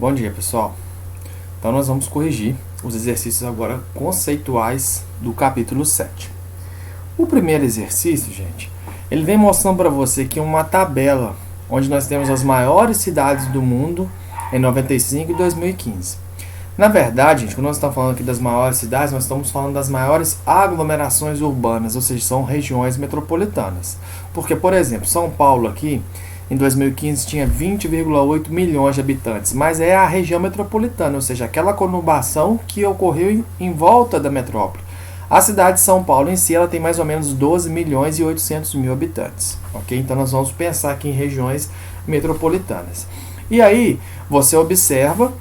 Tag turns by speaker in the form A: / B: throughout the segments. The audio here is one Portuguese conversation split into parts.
A: Bom dia, pessoal. Então nós vamos corrigir os exercícios agora conceituais do capítulo 7. O primeiro exercício, gente, ele vem mostrando para você aqui uma tabela onde nós temos as maiores cidades do mundo em 95 e 2015. Na verdade, gente, quando nós estamos falando aqui das maiores cidades, nós estamos falando das maiores aglomerações urbanas, ou seja, são regiões metropolitanas. Porque, por exemplo, São Paulo aqui em 2015 tinha 20,8 milhões de habitantes, mas é a região metropolitana, ou seja, aquela conurbação que ocorreu em volta da metrópole. A cidade de São Paulo em si ela tem mais ou menos 12 milhões e 800 mil habitantes, ok? Então nós vamos pensar aqui em regiões metropolitanas. E aí você observa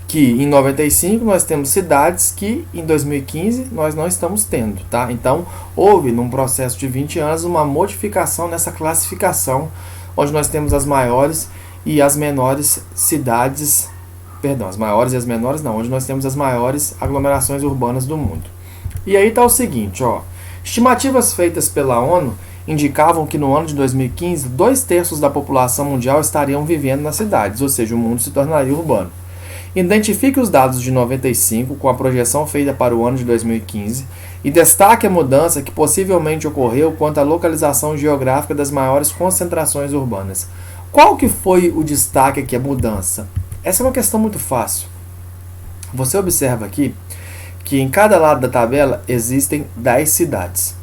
A: que em 95 nós temos cidades que em 2015 nós não estamos tendo, tá? Então houve num processo de 20 anos uma modificação nessa classificação, onde nós temos as maiores e as menores cidades, perdão, as maiores e as menores não, onde nós temos as maiores aglomerações urbanas do mundo. E aí está o seguinte, ó, estimativas feitas pela ONU indicavam que no ano de 2015, 2/3 da população mundial estariam vivendo nas cidades, ou seja, o mundo se tornaria urbano. Identifique os dados de 95 com a projeção feita para o ano de 2015 e destaque a mudança que possivelmente ocorreu quanto à localização geográfica das maiores concentrações urbanas. Qual que foi o destaque aqui, a mudança? Essa é uma questão muito fácil. Você observa aqui que em cada lado da tabela existem 10 cidades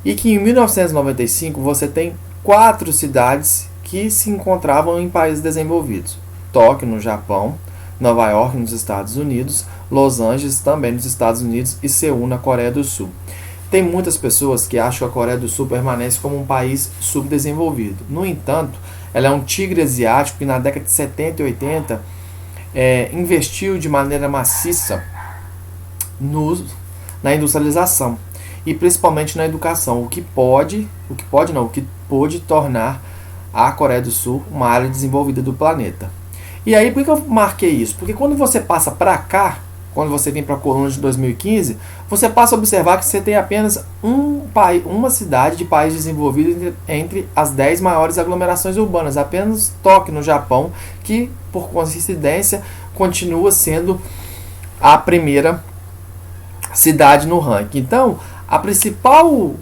A: e que em 1995 você tem 4 cidades que se encontravam em países desenvolvidos. Tóquio, no Japão, Nova York, nos Estados Unidos, Los Angeles, também nos Estados Unidos, e Seul, na Coreia do Sul. Tem muitas pessoas que acham que a Coreia do Sul permanece como um país subdesenvolvido. No entanto, ela é um tigre asiático que na década de 70 e 80 investiu de maneira maciça na industrialização e principalmente na educação, o que pôde tornar a Coreia do Sul uma área desenvolvida do planeta. E aí, por que eu marquei isso? Porque quando você passa para cá, quando você vem para a coluna de 2015, você passa a observar que você tem apenas uma cidade de país desenvolvido entre as 10 maiores aglomerações urbanas, apenas Tóquio, no Japão, que, por coincidência, continua sendo a primeira cidade no ranking. Então, a principal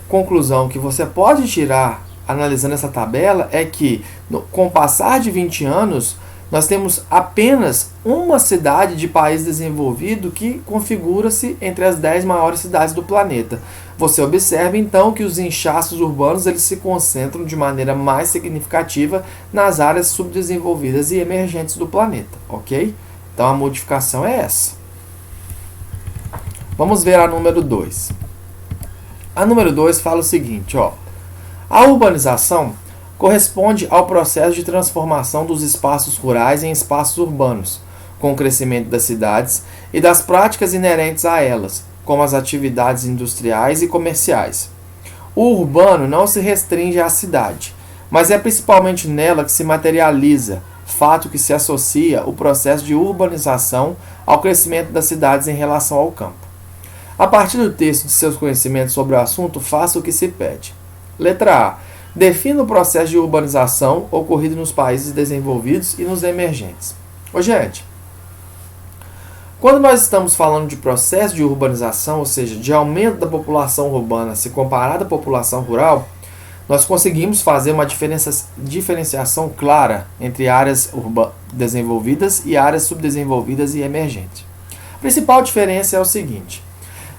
A: conclusão que você pode tirar analisando essa tabela é que, com o passar de 20 anos, nós temos apenas uma cidade de país desenvolvido que configura-se entre as 10 maiores cidades do planeta. Você observa então que os inchaços urbanos eles se concentram de maneira mais significativa nas áreas subdesenvolvidas e emergentes do planeta, ok? Então a modificação é essa. Vamos ver a número 2. A número 2 fala o seguinte, ó. A urbanização corresponde ao processo de transformação dos espaços rurais em espaços urbanos, com o crescimento das cidades e das práticas inerentes a elas, como as atividades industriais e comerciais. O urbano não se restringe à cidade, mas é principalmente nela que se materializa, fato que se associa o processo de urbanização ao crescimento das cidades em relação ao campo. A partir do texto de seus conhecimentos sobre o assunto, faça o que se pede. Letra A. Defina o processo de urbanização ocorrido nos países desenvolvidos e nos emergentes. Ô, gente, quando nós estamos falando de processo de urbanização, ou seja, de aumento da população urbana se comparada à população rural, nós conseguimos fazer uma diferenciação clara entre áreas desenvolvidas e áreas subdesenvolvidas e emergentes. A principal diferença é o seguinte.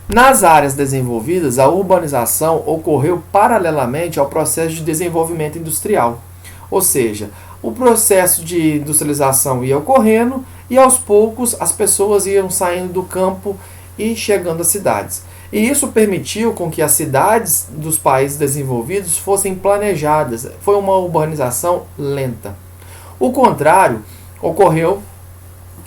A: Nas áreas desenvolvidas, a urbanização ocorreu paralelamente ao processo de desenvolvimento industrial. Ou seja, o processo de industrialização ia ocorrendo e aos poucos as pessoas iam saindo do campo e chegando às cidades. E isso permitiu com que as cidades dos países desenvolvidos fossem planejadas. Foi uma urbanização lenta. O contrário ocorreu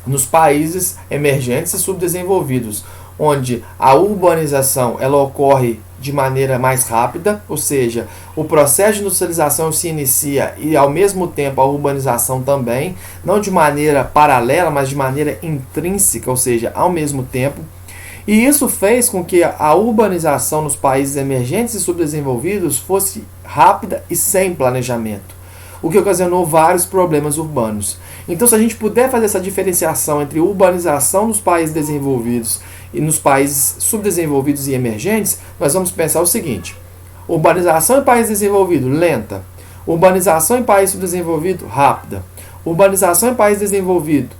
A: nos países emergentes e subdesenvolvidos, onde a urbanização ela ocorre de maneira mais rápida, ou seja, o processo de industrialização se inicia e ao mesmo tempo a urbanização também, não de maneira paralela, mas de maneira intrínseca, ou seja, ao mesmo tempo. E isso fez com que a urbanização nos países emergentes e subdesenvolvidos fosse rápida e sem planejamento. o que ocasionou vários problemas urbanos. Então, se a gente puder fazer essa diferenciação entre urbanização nos países desenvolvidos e nos países subdesenvolvidos e emergentes, nós vamos pensar o seguinte: urbanização em país desenvolvido, lenta. Urbanização em país subdesenvolvido, rápida. Urbanização em país desenvolvido,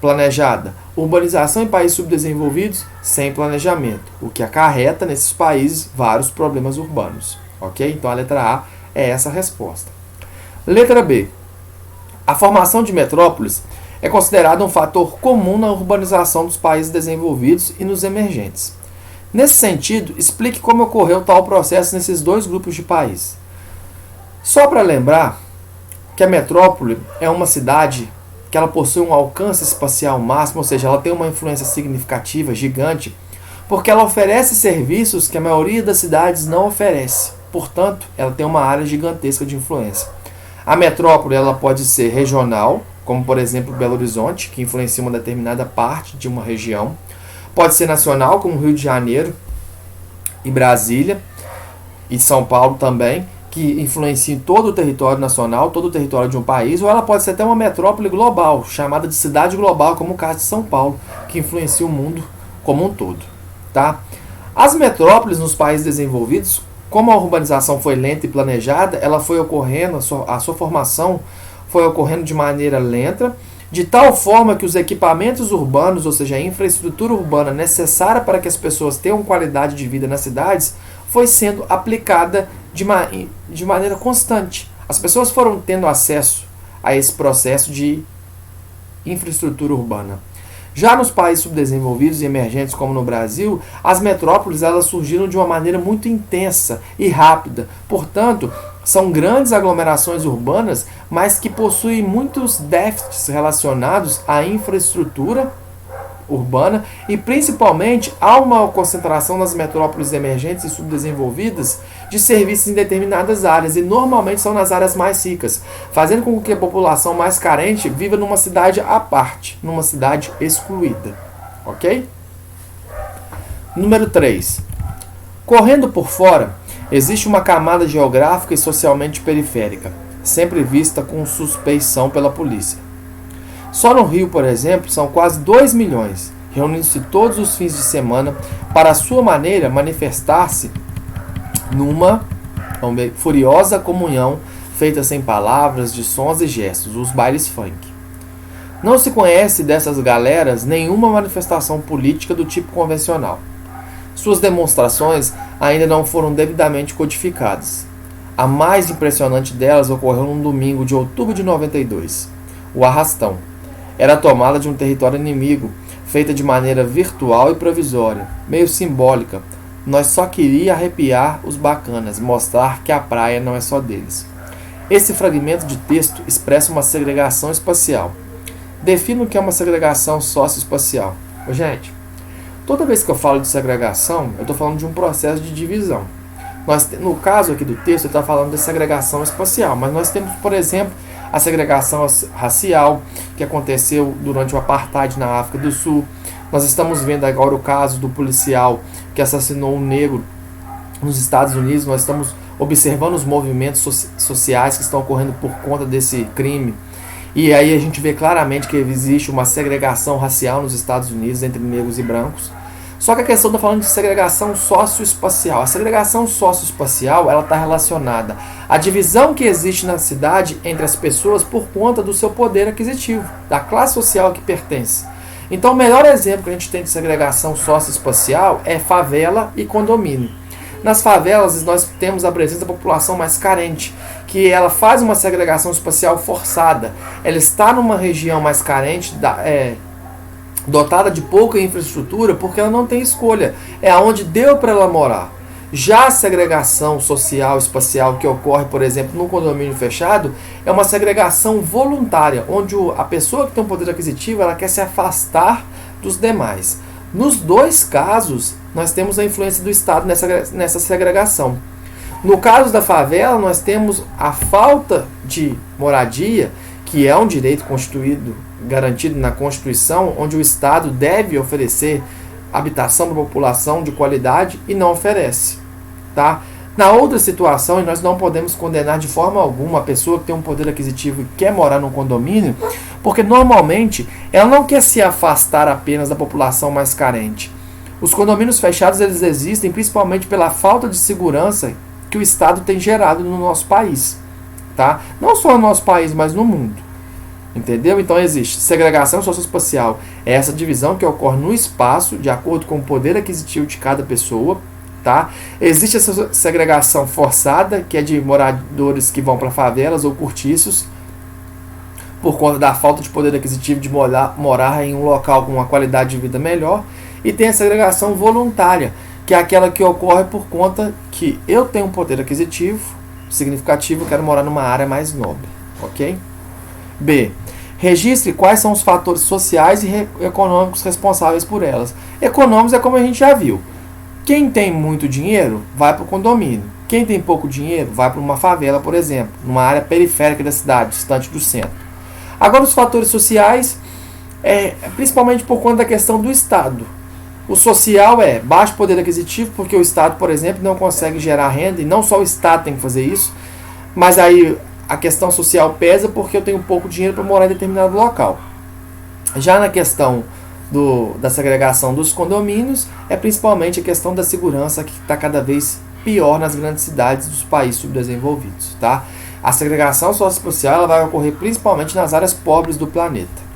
A: planejada. Urbanização em países subdesenvolvidos, sem planejamento, o que acarreta nesses países vários problemas urbanos. Ok? Então a letra A é essa a resposta. Letra B. A formação de metrópoles é considerada um fator comum na urbanização dos países desenvolvidos e nos emergentes. Nesse sentido, explique como ocorreu tal processo nesses dois grupos de países. Só para lembrar que a metrópole é uma cidade que ela possui um alcance espacial máximo, ou seja, ela tem uma influência significativa, gigante, porque ela oferece serviços que a maioria das cidades não oferece. Portanto, ela tem uma área gigantesca de influência. A metrópole ela pode ser regional, como por exemplo Belo Horizonte, que influencia uma determinada parte de uma região. Pode ser nacional, como Rio de Janeiro e Brasília, e São Paulo também, que influencia em todo o território nacional, todo o território de um país, ou ela pode ser até uma metrópole global, chamada de cidade global, como o caso de São Paulo, que influencia o mundo como um todo. Tá? As metrópoles nos países desenvolvidos, como a urbanização foi lenta e planejada, ela foi ocorrendo, a sua formação foi ocorrendo de maneira lenta, de tal forma que os equipamentos urbanos, ou seja, a infraestrutura urbana necessária para que as pessoas tenham qualidade de vida nas cidades, foi sendo aplicada de maneira constante. As pessoas foram tendo acesso a esse processo de infraestrutura urbana. Já nos países subdesenvolvidos e emergentes, como no Brasil, as metrópoles elas surgiram de uma maneira muito intensa e rápida. Portanto, são grandes aglomerações urbanas, mas que possuem muitos déficits relacionados à infraestrutura urbana e principalmente há uma concentração nas metrópoles emergentes e subdesenvolvidas de serviços em determinadas áreas e normalmente são nas áreas mais ricas, fazendo com que a população mais carente viva numa cidade à parte, numa cidade excluída. Ok? Número 3. Correndo por fora, existe uma camada geográfica e socialmente periférica, sempre vista com suspeição pela polícia. Só no Rio, por exemplo, são quase 2 milhões, reunindo-se todos os fins de semana para, à sua maneira, manifestar-se numa furiosa comunhão feita sem palavras, de sons e gestos, os bailes funk. Não se conhece dessas galeras nenhuma manifestação política do tipo convencional. Suas demonstrações ainda não foram devidamente codificadas. A mais impressionante delas ocorreu num domingo de outubro de 92, o Arrastão. Era a tomada de um território inimigo, feita de maneira virtual e provisória, meio simbólica. Nós só queria arrepiar os bacanas, mostrar que a praia não é só deles. Esse fragmento de texto expressa uma segregação espacial. Defina o que é uma segregação socioespacial. Gente, toda vez que eu falo de segregação, eu estou falando de um processo de divisão. No caso aqui do texto, eu estou falando de segregação espacial, mas nós temos, por exemplo, a segregação racial, que aconteceu durante o apartheid na África do Sul. Nós estamos vendo agora o caso do policial que assassinou um negro nos Estados Unidos. Nós estamos observando os movimentos sociais que estão ocorrendo por conta desse crime. E aí a gente vê claramente que existe uma segregação racial nos Estados Unidos entre negros e brancos. Só que a questão está falando de segregação socioespacial. A segregação socioespacial ela está relacionada à divisão que existe na cidade entre as pessoas por conta do seu poder aquisitivo, da classe social a que pertence. Então o melhor exemplo que a gente tem de segregação socioespacial é favela e condomínio. Nas favelas nós temos a presença da população mais carente, que ela faz uma segregação espacial forçada. Ela está numa região mais carente, dotada de pouca infraestrutura, porque ela não tem escolha. É aonde deu para ela morar. Já a segregação social espacial que ocorre, por exemplo, no condomínio fechado, é uma segregação voluntária, onde a pessoa que tem um poder aquisitivo ela quer se afastar dos demais. Nos dois casos, nós temos a influência do Estado nessa segregação. No caso da favela, nós temos a falta de moradia, que é um direito constituído, garantido na Constituição, onde o Estado deve oferecer habitação para a população de qualidade e não oferece. Tá? Na outra situação, e nós não podemos condenar de forma alguma a pessoa que tem um poder aquisitivo e quer morar num condomínio, porque normalmente ela não quer se afastar apenas da população mais carente. Os condomínios fechados eles existem principalmente pela falta de segurança que o Estado tem gerado no nosso país, tá? Não só no nosso país, mas no mundo. Entendeu? Então existe segregação socioespacial, é essa divisão que ocorre no espaço de acordo com o poder aquisitivo de cada pessoa, tá? Existe essa segregação forçada, que é de moradores que vão para favelas ou cortiços por conta da falta de poder aquisitivo de morar em um local com uma qualidade de vida melhor. E tem a segregação voluntária, que é aquela que ocorre por conta que eu tenho um poder aquisitivo significativo, quero morar numa área mais nobre, ok? B. Registre quais são os fatores sociais e econômicos responsáveis por elas. Econômicos é como a gente já viu. Quem tem muito dinheiro vai para o condomínio. Quem tem pouco dinheiro vai para uma favela, por exemplo, numa área periférica da cidade, distante do centro. Agora os fatores sociais, principalmente por conta da questão do Estado. O social é baixo poder aquisitivo, porque o Estado, por exemplo, não consegue gerar renda, e não só o Estado tem que fazer isso, mas aí a questão social pesa porque eu tenho pouco dinheiro para morar em determinado local. Já na questão da segregação dos condomínios, é principalmente a questão da segurança que está cada vez pior nas grandes cidades dos países subdesenvolvidos. Tá? A segregação socioespacial ela vai ocorrer principalmente nas áreas pobres do planeta.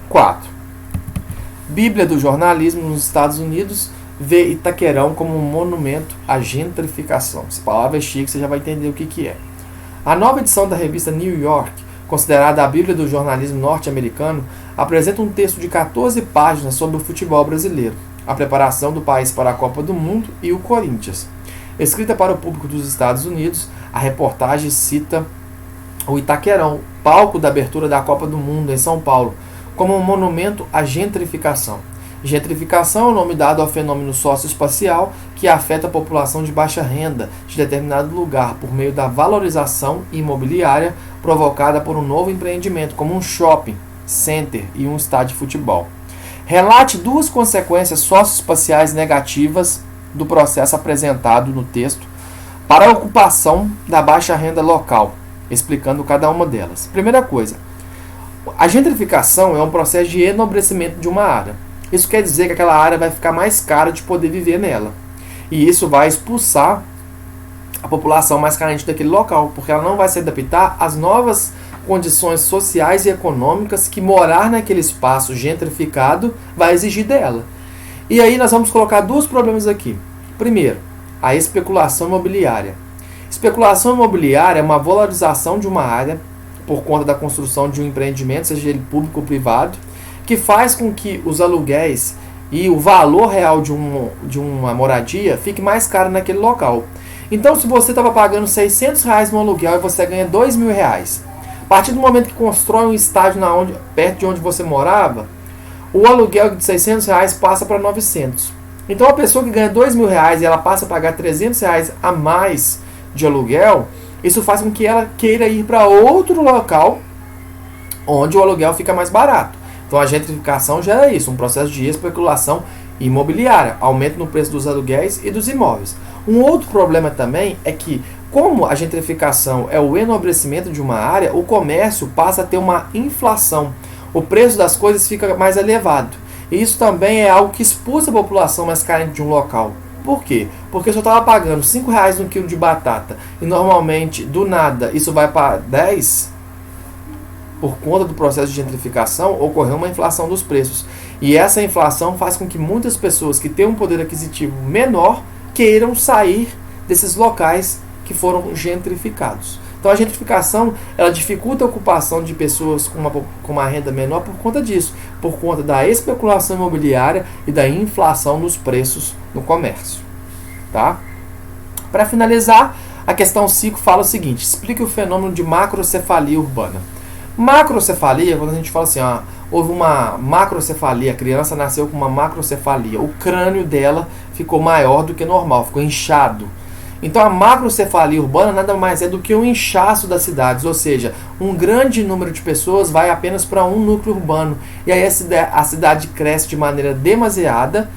A: 4. Bíblia do jornalismo nos Estados Unidos vê Itaquerão como um monumento à gentrificação. Essa palavra é chique, você já vai entender o que é. A nova edição da revista New York, considerada a Bíblia do jornalismo norte-americano, apresenta um texto de 14 páginas sobre o futebol brasileiro, a preparação do país para a Copa do Mundo e o Corinthians. Escrita para o público dos Estados Unidos, a reportagem cita o Itaquerão, palco da abertura da Copa do Mundo em São Paulo, como um monumento à gentrificação. Gentrificação é o nome dado ao fenômeno socioespacial que afeta a população de baixa renda de determinado lugar por meio da valorização imobiliária provocada por um novo empreendimento, como um shopping, center e um estádio de futebol. Relate duas consequências socioespaciais negativas do processo apresentado no texto para a ocupação da baixa renda local, explicando cada uma delas. Primeira coisa, a gentrificação é um processo de enobrecimento de uma área. Isso quer dizer que aquela área vai ficar mais cara de poder viver nela. E isso vai expulsar a população mais carente daquele local, porque ela não vai se adaptar às novas condições sociais e econômicas que morar naquele espaço gentrificado vai exigir dela. E aí nós vamos colocar dois problemas aqui. Primeiro, a especulação imobiliária. Especulação imobiliária é uma valorização de uma área por conta da construção de um empreendimento, seja ele público ou privado, que faz com que os aluguéis e o valor real de uma moradia fique mais caro naquele local. Então, se você estava pagando R$600 no aluguel e você ganha R$2.000, a partir do momento que constrói um estádio perto de onde você morava, o aluguel de R$600 passa para R$900. Então, a pessoa que ganha R$2.000 e ela passa a pagar R$300 a mais de aluguel, isso faz com que ela queira ir para outro local onde o aluguel fica mais barato. Então a gentrificação gera isso, um processo de especulação imobiliária, aumento no preço dos aluguéis e dos imóveis. Um outro problema também é que, como a gentrificação é o enobrecimento de uma área, o comércio passa a ter uma inflação. O preço das coisas fica mais elevado. E isso também é algo que expulsa a população mais carente de um local. Por quê? Porque se eu estava pagando R$5 no quilo de batata e normalmente, do nada, isso vai para 10, por conta do processo de gentrificação, ocorreu uma inflação dos preços. E essa inflação faz com que muitas pessoas que têm um poder aquisitivo menor queiram sair desses locais que foram gentrificados. Então a gentrificação ela dificulta a ocupação de pessoas com uma renda menor por conta disso, por conta da especulação imobiliária e da inflação nos preços no comércio. Tá? Para finalizar, a questão 5 fala o seguinte: explique o fenômeno de macrocefalia urbana. Macrocefalia, quando a gente fala assim, houve uma macrocefalia, a criança nasceu com uma macrocefalia, o crânio dela ficou maior do que normal, ficou inchado. Então a macrocefalia urbana nada mais é do que um inchaço das cidades, ou seja, um grande número de pessoas vai apenas para um núcleo urbano, e aí a cidade cresce de maneira demasiada,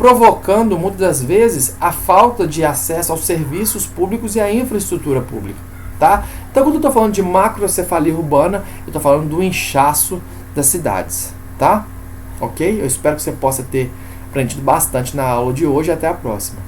A: provocando muitas das vezes a falta de acesso aos serviços públicos e à infraestrutura pública, tá? Então, quando eu estou falando de macrocefalia urbana, eu estou falando do inchaço das cidades, tá? Ok? Eu espero que você possa ter aprendido bastante na aula de hoje. Até a próxima.